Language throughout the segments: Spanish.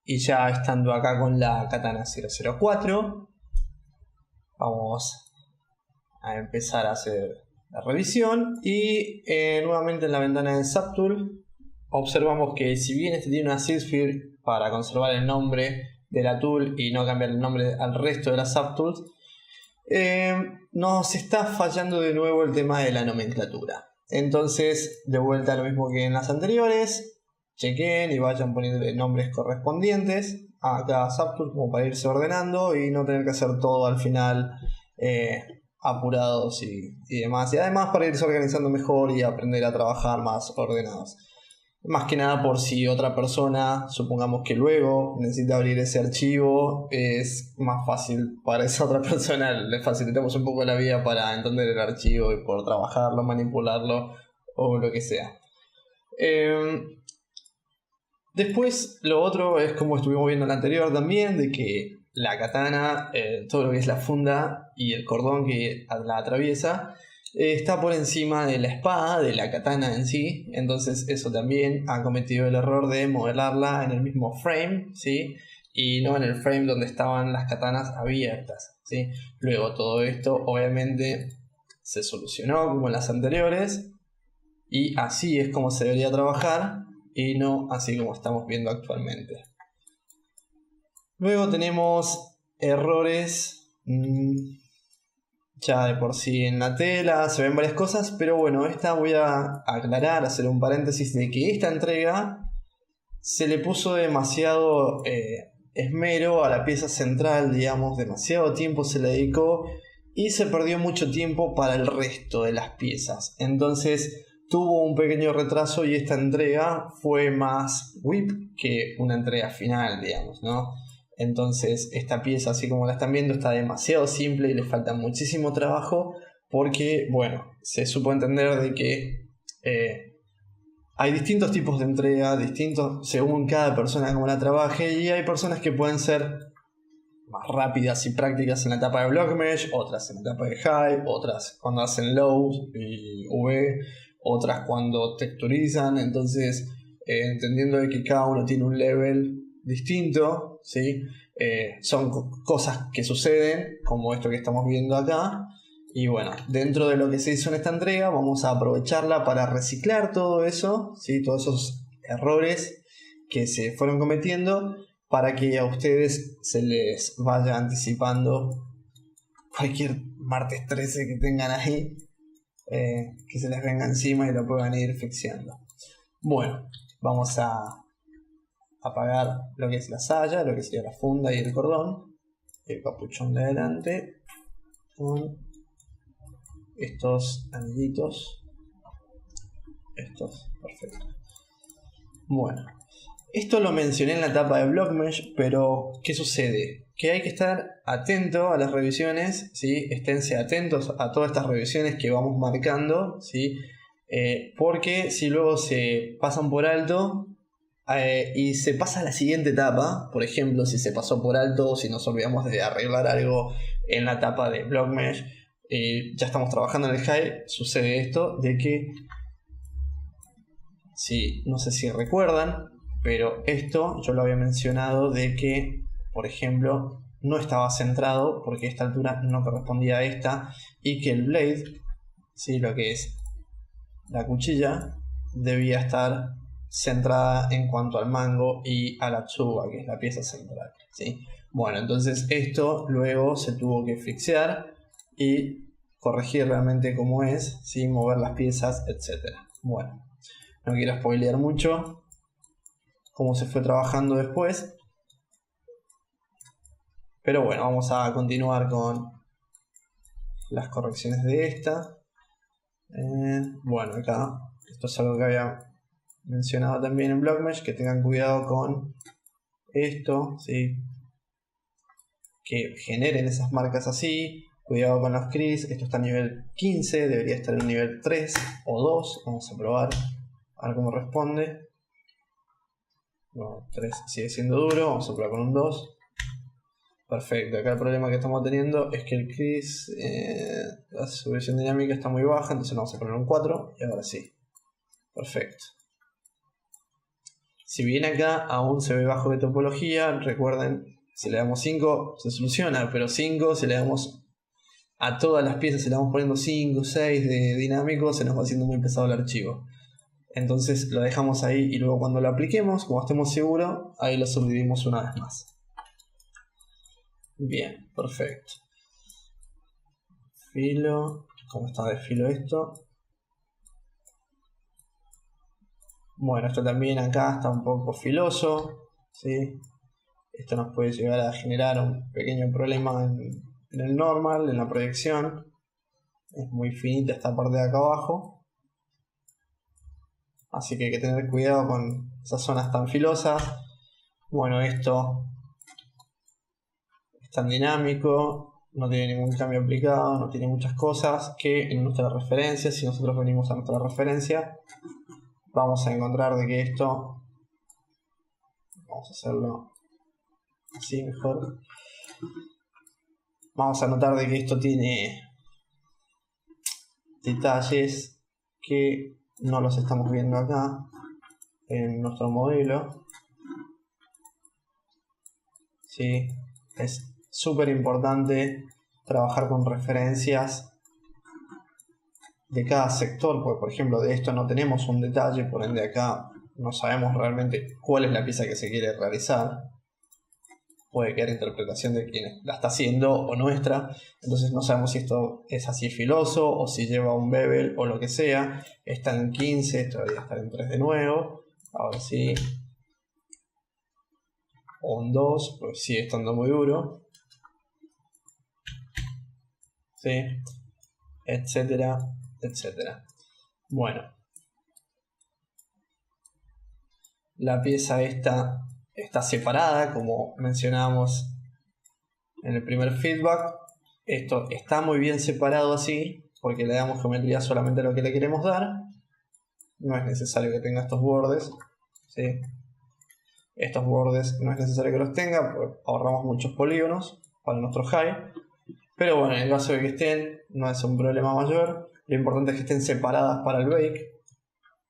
Y ya estando acá con la katana 004, vamos a empezar a hacer la revisión. Y nuevamente en la ventana de Subtool observamos que si bien este tiene una Sysfire para conservar el nombre de la tool y no cambiar el nombre al resto de las subtools, nos está fallando de nuevo el tema de la nomenclatura. Entonces, de vuelta lo mismo que en las anteriores, chequen y vayan poniendo nombres correspondientes a cada subtool como para irse ordenando y no tener que hacer todo al final apurados y demás. Y además para irse organizando mejor y aprender a trabajar más ordenados. Más que nada por si otra persona, supongamos que luego necesita abrir ese archivo, es más fácil para esa otra persona, le facilitamos un poco la vida para entender el archivo y poder trabajarlo, manipularlo o lo que sea. Después lo otro es como estuvimos viendo en la anterior también, de que la katana, todo lo que es la funda y el cordón que la atraviesa, está por encima de la espada, de la katana en sí. Entonces eso también ha cometido el error de modelarla en el mismo frame, ¿sí? Y no en el frame donde estaban las katanas abiertas, ¿sí? Luego todo esto obviamente se solucionó como en las anteriores, y así es como se debería trabajar y no así como estamos viendo actualmente. Luego tenemos errores ya de por sí en la tela, se ven varias cosas, pero bueno, esta voy a aclarar, hacer un paréntesis de que esta entrega se le puso demasiado esmero a la pieza central, digamos, demasiado tiempo se le dedicó y se perdió mucho tiempo para el resto de las piezas. Entonces tuvo un pequeño retraso y esta entrega fue más whip que una entrega final, digamos, ¿no? Entonces esta pieza, así como la están viendo, está demasiado simple y le falta muchísimo trabajo porque, bueno, se supo entender de que hay distintos tipos de entrega, distintos según cada persona como la trabaje, y hay personas que pueden ser más rápidas y prácticas en la etapa de block mesh, otras en la etapa de high, otras cuando hacen low y V, otras cuando texturizan. Entonces entendiendo de que cada uno tiene un level distinto, ¿sí? Son cosas que suceden como esto que estamos viendo acá. Y bueno, dentro de lo que se hizo en esta entrega vamos a aprovecharla para reciclar todo eso, ¿sí? Todos esos errores que se fueron cometiendo, para que a ustedes se les vaya anticipando cualquier martes 13 que tengan ahí, que se les venga encima y lo puedan ir fixeando. Bueno, vamos a apagar lo que es la saya, lo que sería la funda y el cordón, el capuchón de adelante, con estos anillitos, estos, perfecto. Bueno, esto lo mencioné en la etapa de Blockmesh, pero ¿qué sucede? Que hay que estar atento a las revisiones, ¿sí? Esténse atentos a todas estas revisiones que vamos marcando, ¿sí? Porque si luego se pasan por alto y se pasa a la siguiente etapa, por ejemplo, si se pasó por alto o si nos olvidamos de arreglar algo en la etapa de Blockmesh, ya estamos trabajando en el high, sucede esto de que, sí, no sé si recuerdan, pero esto yo lo había mencionado de que, por ejemplo, no estaba centrado porque esta altura no correspondía a esta, y que el blade, ¿sí? Lo que es la cuchilla, debía estar centrada en cuanto al mango y a la tsuba, que es la pieza central, ¿sí? Bueno, entonces esto luego se tuvo que fixear y corregir realmente cómo es, ¿sí? Mover las piezas, etc. Bueno, no quiero spoilear mucho cómo se fue trabajando después, pero bueno, vamos a continuar con las correcciones de esta. Bueno, acá esto es algo que había mencionado también en Blockmesh, que tengan cuidado con esto, ¿sí? Que generen esas marcas así. Cuidado con los crease, esto está a nivel 15, debería estar en nivel 3 o 2. Vamos a probar a ver cómo responde. No, 3 sigue siendo duro, vamos a probar con un 2. Perfecto, acá el problema que estamos teniendo es que el crease, la sujeción dinámica está muy baja, entonces vamos a poner un 4 y ahora sí. Perfecto. Si bien acá aún se ve bajo de topología, recuerden, si le damos 5 se soluciona, pero 5 si le damos a todas las piezas, si le vamos poniendo 5, 6 de dinámico, se nos va haciendo muy pesado el archivo. Entonces lo dejamos ahí y luego cuando lo apliquemos, como estemos seguros, ahí lo subdividimos una vez más. Bien, perfecto. Filo, ¿cómo está de filo esto? Bueno, esto también acá está un poco filoso, ¿sí? Esto nos puede llegar a generar un pequeño problema en el normal, en la proyección. Es muy finita esta parte de acá abajo. Así que hay que tener cuidado con esas zonas tan filosas. Bueno, esto es tan dinámico, no tiene ningún cambio aplicado, no tiene muchas cosas que en nuestra referencia, si nosotros venimos a nuestra referencia, vamos a encontrar de que esto, vamos a hacerlo así mejor, vamos a notar de que esto tiene detalles que no los estamos viendo acá en nuestro modelo. ¿Sí? Es súper importante trabajar con referencias de cada sector, porque por ejemplo de esto no tenemos un detalle, por ende acá no sabemos realmente cuál es la pieza que se quiere realizar. Puede quedar interpretación de quien la está haciendo o nuestra, entonces no sabemos si esto es así filoso o si lleva un bevel o lo que sea. Está en 15, esto debería estar en 3 de nuevo, ahora sí, o un 2, pues sigue estando muy duro, ¿sí? Etcétera, etcétera. Bueno, la pieza esta está separada, como mencionábamos en el primer feedback. Esto está muy bien separado así, porque le damos geometría solamente a lo que le queremos dar. No es necesario que tenga estos bordes, ¿sí? Estos bordes no es necesario que los tenga, porque ahorramos muchos polígonos para nuestro high. Pero bueno, en el caso de que estén, no es un problema mayor. Lo importante es que estén separadas para el bake,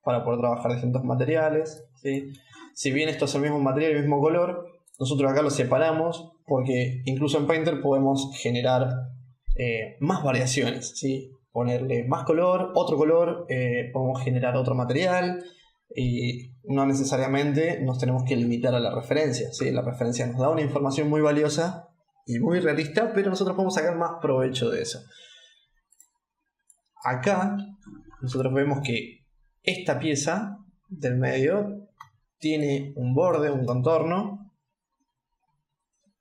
para poder trabajar distintos materiales, ¿sí? Si bien esto es el mismo material y el mismo color, nosotros acá lo separamos porque incluso en Painter podemos generar más variaciones, ¿sí? Ponerle más color, otro color, podemos generar otro material y no necesariamente nos tenemos que limitar a la referencia, ¿sí? La referencia nos da una información muy valiosa y muy realista, pero nosotros podemos sacar más provecho de eso. Acá nosotros vemos que esta pieza del medio tiene un borde, un contorno,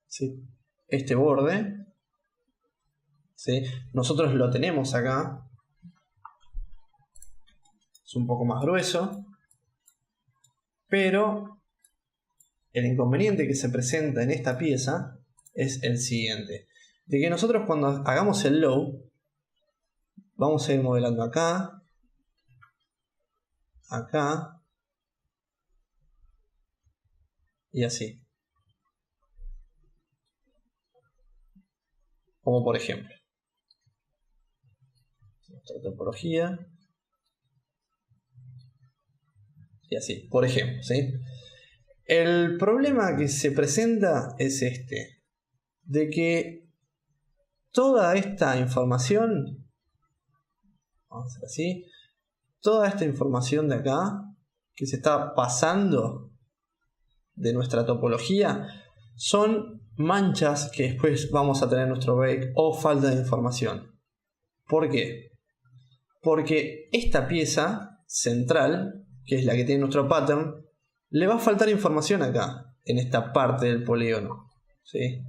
¿sí? Este borde, ¿sí? Nosotros lo tenemos acá, es un poco más grueso, pero el inconveniente que se presenta en esta pieza es el siguiente, de que nosotros cuando hagamos el low vamos a ir modelando acá, acá y así, como por ejemplo nuestra topología y así, por ejemplo, ¿sí? El problema que se presenta es este, de que toda esta información, vamos a hacer así, toda esta información de acá que se está pasando de nuestra topología son manchas que después vamos a tener en nuestro bake o falta de información. ¿Por qué? Porque esta pieza central, que es la que tiene nuestro pattern, le va a faltar información acá, en esta parte del polígono, ¿sí?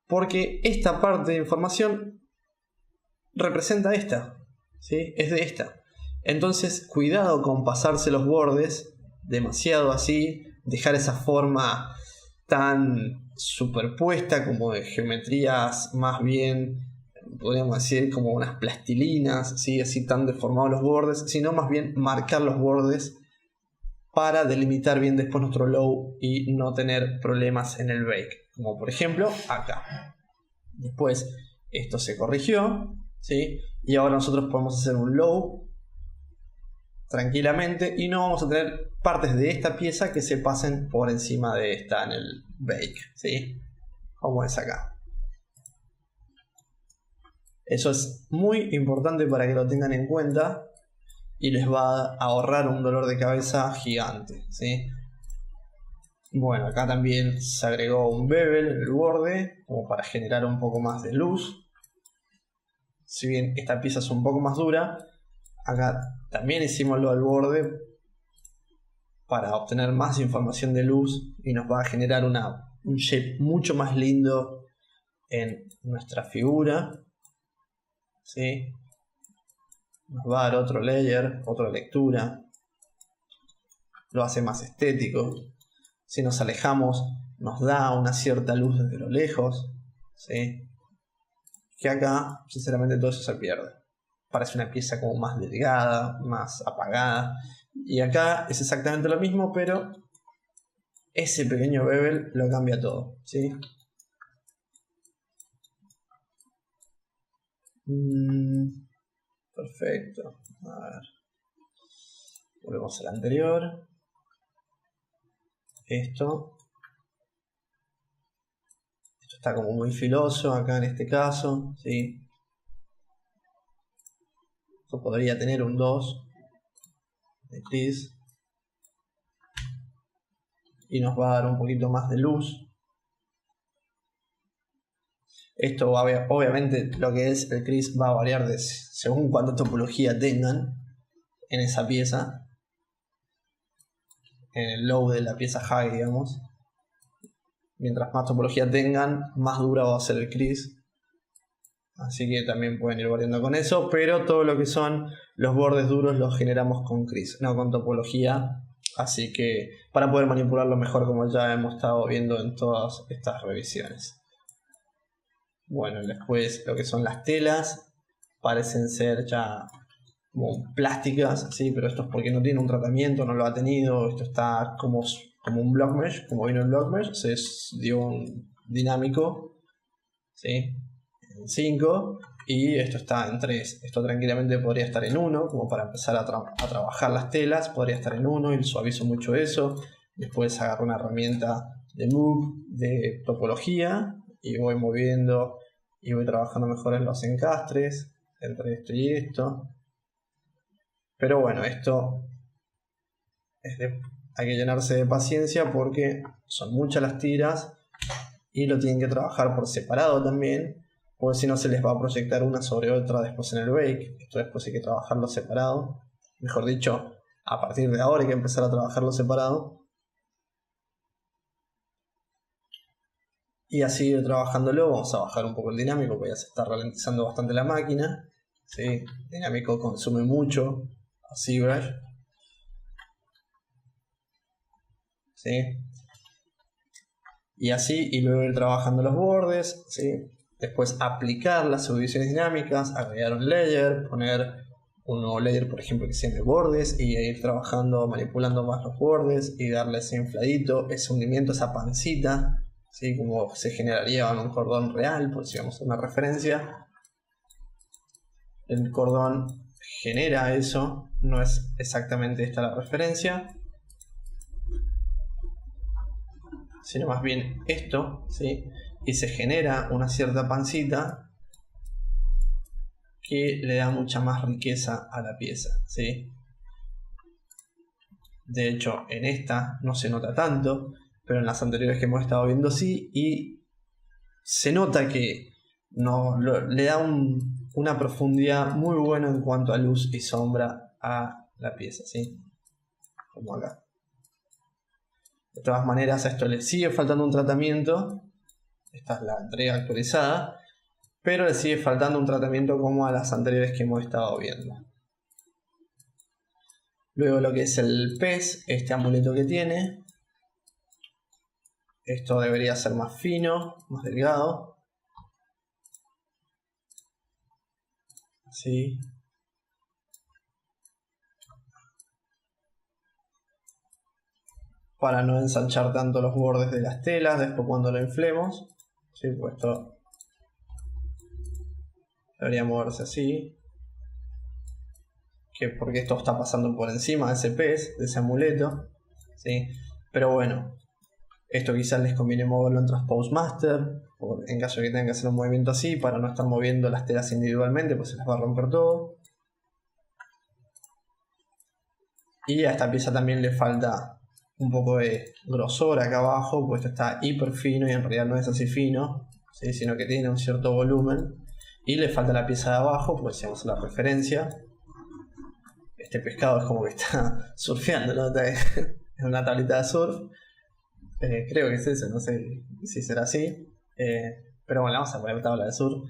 Porque esta parte de información representa esta, ¿sí? Es de esta. Entonces, cuidado con pasarse los bordes demasiado así, dejar esa forma tan superpuesta como de geometrías más bien, podríamos decir, como unas plastilinas, ¿sí? Así tan deformados los bordes, sino más bien marcar los bordes para delimitar bien después nuestro low y no tener problemas en el bake, como por ejemplo acá. Después esto se corrigió, ¿sí? Y ahora nosotros podemos hacer un low tranquilamente y no vamos a tener partes de esta pieza que se pasen por encima de esta en el bake, ¿sí? Como es acá. Eso es muy importante para que lo tengan en cuenta y les va a ahorrar un dolor de cabeza gigante, ¿sí? Bueno, acá también se agregó un bevel en el borde como para generar un poco más de luz. Si bien esta pieza es un poco más dura, acá también hicimos lo al borde para obtener más información de luz y nos va a generar un shape mucho más lindo en nuestra figura, ¿sí? Nos va a dar otro layer, otra lectura, lo hace más estético. Si nos alejamos nos da una cierta luz desde lo lejos, ¿sí? Que acá sinceramente todo eso se pierde. Parece una pieza como más delgada, más apagada, y acá es exactamente lo mismo, pero ese pequeño bevel lo cambia todo, ¿sí? Perfecto. A ver. Volvemos al anterior. Esto está como muy filoso acá en este caso, ¿sí? Esto podría tener un 2 de Chris y nos va a dar un poquito más de luz. Esto obviamente lo que es el Chris va a variar según cuánta topología tengan en esa pieza, en el low de la pieza high, digamos. Mientras más topología tengan, más dura va a ser el Chris. Así que también pueden ir variando con eso, pero todo lo que son los bordes duros los generamos con Chris, no con topología. Así que para poder manipularlo mejor, como ya hemos estado viendo en todas estas revisiones. Bueno, después lo que son las telas parecen ser ya como plásticas, ¿sí? Pero esto es porque no tiene un tratamiento, no lo ha tenido. Esto está como un block mesh, como vino el block mesh, se dio un dinámico, ¿sí? En 5 y esto está en 3. Esto tranquilamente podría estar en 1, como para empezar a trabajar las telas, podría estar en 1 y suavizo mucho eso. Después agarro una herramienta de move, de topología, y voy moviendo y voy trabajando mejor en los encastres entre esto y esto. Pero bueno, esto hay que llenarse de paciencia porque son muchas las tiras y lo tienen que trabajar por separado también, porque si no se les va a proyectar una sobre otra después en el bake. Esto después hay que trabajarlo separado. Mejor dicho, a partir de ahora hay que empezar a trabajarlo separado. Y así ir trabajándolo. Vamos a bajar un poco el dinámico, porque ya se está ralentizando bastante la máquina, ¿sí? El dinámico consume mucho a ZBrush, ¿sí? Y así, y luego ir trabajando los bordes, ¿sí? Después aplicar las subdivisiones dinámicas, agregar un layer, poner un nuevo layer, por ejemplo, que se llame bordes, y ir trabajando, manipulando más los bordes y darle ese infladito, ese hundimiento, esa pancita, ¿sí? Como se generaría en un cordón real, por si vamos a una referencia. El cordón genera eso, no es exactamente esta la referencia, sino más bien esto, ¿sí? Y se genera una cierta pancita que le da mucha más riqueza a la pieza, ¿sí? De hecho, en esta no se nota tanto, pero en las anteriores que hemos estado viendo sí, y se nota que le da una profundidad muy buena en cuanto a luz y sombra a la pieza, ¿sí? Como acá. De todas maneras, a esto le sigue faltando un tratamiento. Esta es la entrega actualizada, pero le sigue faltando un tratamiento como a las anteriores que hemos estado viendo. Luego lo que es el pez, este amuleto que tiene. Esto debería ser más fino, más delgado. ¿Sí? Para no ensanchar tanto los bordes de las telas después cuando lo inflemos. ¿Sí? Pues esto debería moverse así. que porque esto está pasando por encima de ese pez, de ese amuleto, ¿sí? Pero bueno, esto quizás les conviene moverlo en Transpose Master, en caso de que tengan que hacer un movimiento así, para no estar moviendo las telas individualmente, pues se las va a romper todo. Y a esta pieza también le falta un poco de grosor acá abajo, pues esto está hiper fino y en realidad no es así fino, ¿sí? Sino que tiene un cierto volumen. Y le falta la pieza de abajo, pues si vamos a la referencia, este pescado es como que está surfeando, ¿no? Es una tablita de surf. Creo que es eso, no sé si será así. Pero bueno, vamos a poner tabla de surf.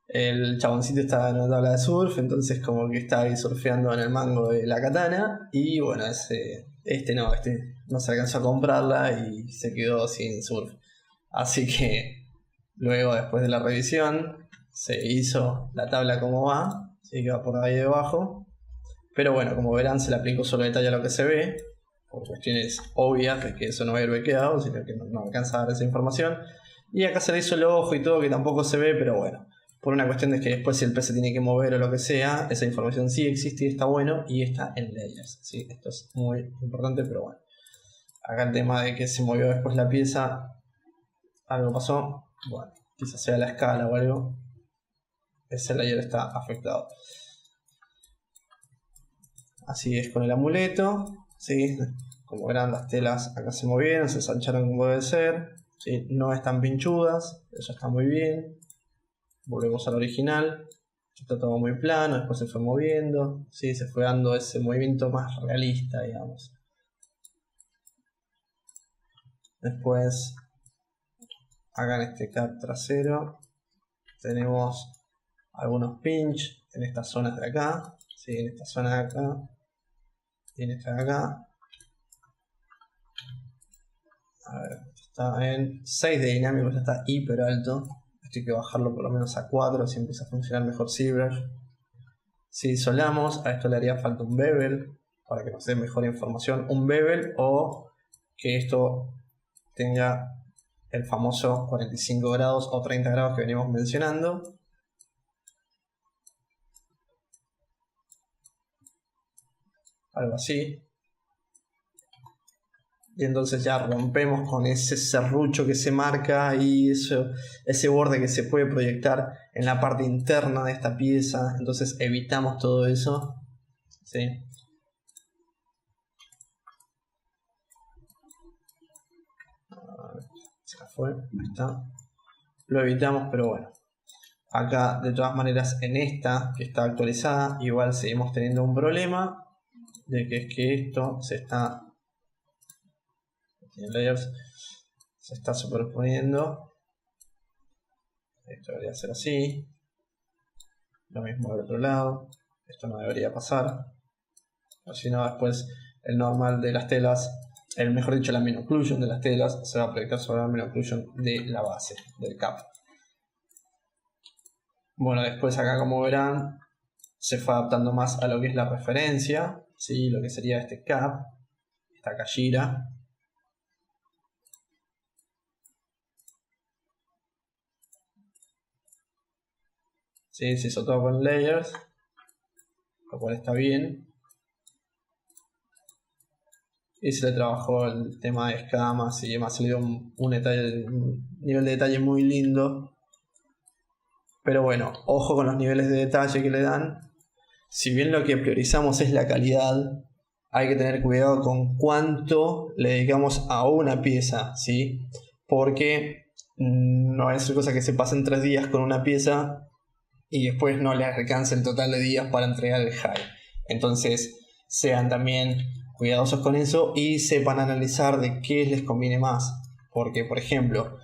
El chaboncito está en una tabla de surf, entonces como que está ahí surfeando en el mango de la katana. Y bueno, este no se alcanzó a comprarla y se quedó sin surf. Así que luego, después de la revisión, se hizo la tabla como va, así que va por ahí debajo. Pero bueno, como verán, se le aplicó solo detalle a lo que se ve, por cuestiones obvias de que eso no va a ir bequeado, sino que no alcanza a dar esa información. Y acá se le hizo el ojo y todo, que tampoco se ve, pero bueno, por una cuestión de que después si el pez se tiene que mover o lo que sea, esa información sí existe y está bueno, y está en layers, ¿sí? Esto es muy importante, pero bueno. Acá el tema de que se movió después la pieza, algo pasó, bueno, quizás sea la escala o algo, ese layer está afectado. Así es con el amuleto, ¿sí? Como verán, las telas acá se movieron, se ensancharon como debe ser, ¿sí? No están pinchudas, eso está muy bien. Volvemos al original, está todo muy plano, después se fue moviendo, ¿sí? Se fue dando ese movimiento más realista, digamos. Después, acá en este cap trasero, tenemos algunos pinch en estas zonas de acá, ¿sí? En esta zona de acá y en esta de acá. A ver, está en 6 de dinámico, ya está hiper alto. Esto hay que bajarlo por lo menos a 4 si empieza a funcionar mejor ZBrush. Si isolamos, a esto le haría falta un bevel para que nos dé mejor información. Un bevel o que esto tenga el famoso 45 grados o 30 grados que venimos mencionando. Algo así. Y entonces ya rompemos con ese serrucho que se marca y ese borde que se puede proyectar en la parte interna de esta pieza. Entonces evitamos todo eso, ¿sí? Se fue, ahí está. Lo evitamos, pero bueno. Acá, de todas maneras, en esta que está actualizada, igual seguimos teniendo un problema de que es que esto se está... layers se está superponiendo. Esto debería ser así. Lo mismo del otro lado. Esto no debería pasar. O si no, después el normal de las telas, mejor dicho, la main occlusion de las telas se va a proyectar sobre la main occlusion de la base, del cap. Bueno, después acá, como verán, se fue adaptando más a lo que es la referencia, ¿sí? Lo que sería este cap, esta callira. ¿Sí? Se hizo todo con layers, lo cual está bien. Y se le trabajó el tema de escamas y demás, se le dio un nivel de detalle muy lindo. Pero bueno, ojo con los niveles de detalle que le dan. Si bien lo que priorizamos es la calidad, hay que tener cuidado con cuánto le dedicamos a una pieza, ¿sí? Porque no va a ser cosa que se pasen 3 días con una pieza y después no le alcance el total de días para entregar el high. Entonces sean también cuidadosos con eso y sepan analizar de qué les conviene más. Porque, por ejemplo,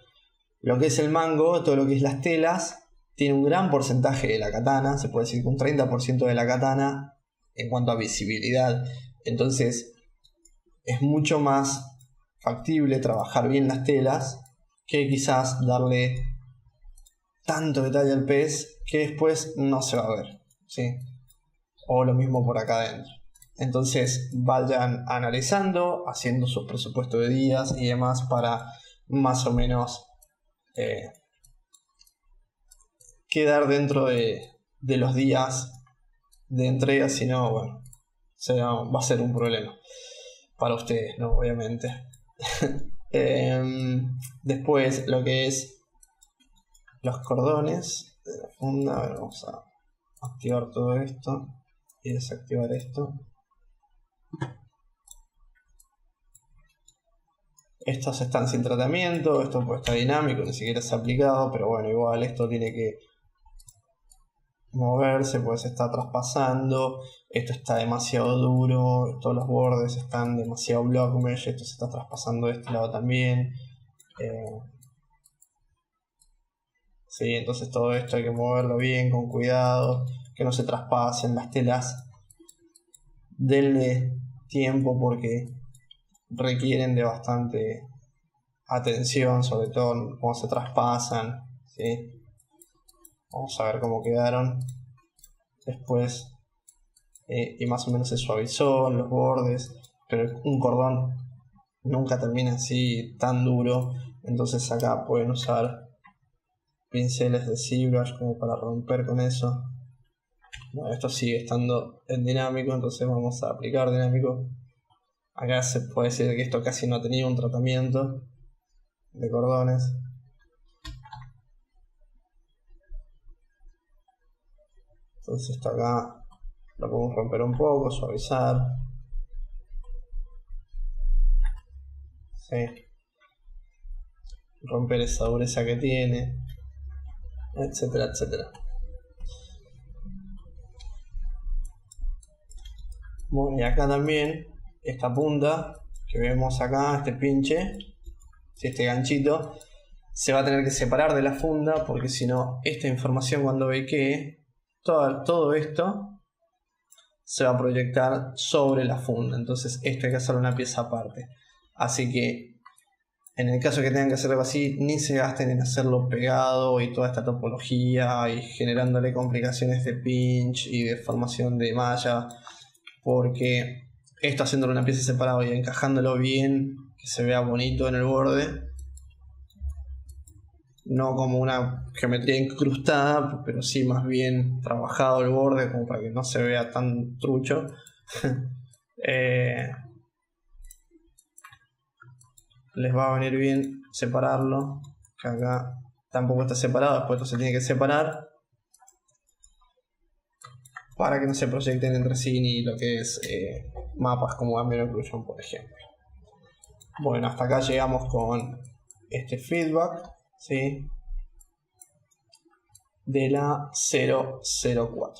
lo que es el mango, todo lo que es las telas, tiene un gran porcentaje de la katana, se puede decir que un 30% de la katana en cuanto a visibilidad. Entonces es mucho más factible trabajar bien las telas que quizás darle tanto detalle al pez que después no se va a ver, ¿sí? O lo mismo por acá adentro. Entonces vayan analizando, haciendo sus presupuestos de días y demás para más o menos quedar dentro de los días de entrega, si no, bueno, va a ser un problema para ustedes, ¿no? Obviamente. Después lo que es los cordones de la funda. A ver, vamos a activar todo esto y desactivar esto. Estos están sin tratamiento, esto pues está dinámico, ni siquiera se ha aplicado, pero bueno, igual esto tiene que moverse, pues se está traspasando, esto está demasiado duro, todos los bordes están demasiado block mesh, esto se está traspasando de este lado también. Sí, entonces todo esto hay que moverlo bien, con cuidado, que no se traspasen las telas. Denle tiempo porque requieren de bastante atención, sobre todo cómo se traspasan, ¿sí? Vamos a ver cómo quedaron después. Y más o menos se suavizó los bordes, pero un cordón nunca termina así tan duro, entonces acá pueden usar pinceles de ZBrush como para romper con eso. Bueno, esto sigue estando en dinámico, entonces vamos a aplicar dinámico. Acá se puede decir que esto casi no ha tenido un tratamiento de cordones. Entonces esto acá lo podemos romper un poco, suavizar. ¿Sí? Romper esa dureza que tiene, etcétera, etcétera. Bueno, y acá también esta punta que vemos acá, este pinche, este ganchito, se va a tener que separar de la funda porque si no, esta información cuando bequee, todo esto se va a proyectar sobre la funda. Entonces esto hay que hacer una pieza aparte. Así que en el caso que tengan que hacer algo así, ni se gasten en hacerlo pegado y toda esta topología y generándole complicaciones de pinch y de formación de malla, porque esto haciéndolo una pieza separada y encajándolo bien, que se vea bonito en el borde, no como una geometría incrustada, pero sí más bien trabajado el borde como para que no se vea tan trucho. Les va a venir bien separarlo, que acá tampoco está separado, después esto se tiene que separar para que no se proyecten entre sí ni lo que es mapas como Ambient Occlusion, por ejemplo. Bueno, hasta acá llegamos con este feedback, ¿sí? De la 004.